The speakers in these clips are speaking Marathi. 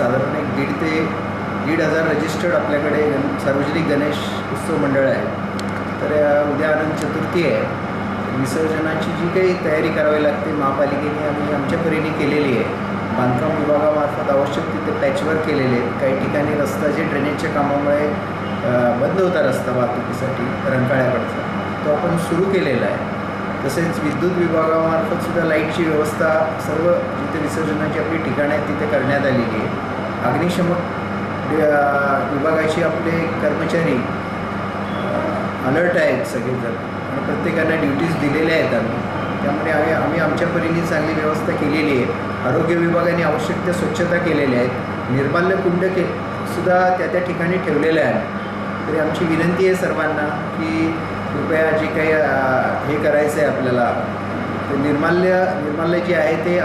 साधारण एक 1,500 रजिस्टर्ड आपल्याकडे सार्वजनिक गणेश उत्सव मंडळ आहे. तर उद्या अनंत चतुर्थी आहे. विसर्जनाची जी काही तयारी करावी लागते महापालिकेने आम्ही आमच्या परीने केलेली आहे. बांधकाम विभागामार्फत आवश्यक तिथे पॅचवर्क केलेले आहेत. काही ठिकाणी रस्त्याचे ड्रेनेजच्या कामामुळे बंद होता रस्ता वाहतुकीसाठी रंकाळ्याकडचा, तो आपण सुरू केलेला आहे. तसेच विद्युत विभागामार्फत सुद्धा लाईटची व्यवस्था सर्व जिथे विसर्जनाची आपली ठिकाणं आहेत तिथे करण्यात आलेली आहे. अग्निशमक विभागाचे आपले कर्मचारी अलर्ट आहेत सगळेजण आणि प्रत्येकाला ड्युटीज दिलेल्या आहेत त्यामुळे आम्ही आमच्या परीने चांगली व्यवस्था केलेली आहे. आरोग्य विभागाने आवश्यक त्या स्वच्छता केलेल्या आहेत. निर्माल्य कुंड सुद्धा त्या ठिकाणी ठेवलेले आहे. तरी आमची विनंती आहे सर्वांना की कृपया जे काही हे करायचं आहे आपल्याला ते निर्माल्य जे आहे ते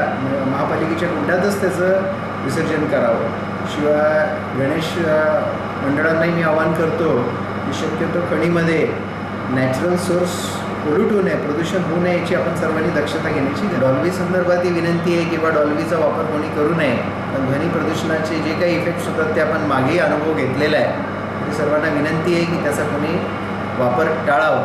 महापालिकेच्या कुंडातच त्याचं विसर्जन करावं. शिवाय गणेश मंडळांनाही मी आवाहन करतो की शक्यतो खणीमध्ये नॅचरल सोर्स पोल्यूट होऊ नये, प्रदूषण होऊ नये याची आपण सर्वांनी दक्षता घेण्याची. डॉल्बी संदर्भात ही विनंती आहे किंवा डॉल्बीचा वापर कोणी करू नये. पण ध्वनी प्रदूषणाचे जे काही इफेक्ट्स होतात ते आपण मागेही अनुभव घेतलेला आहे. सर्वांना विनंती आहे की त्याचा कोणी वापर टाळावा.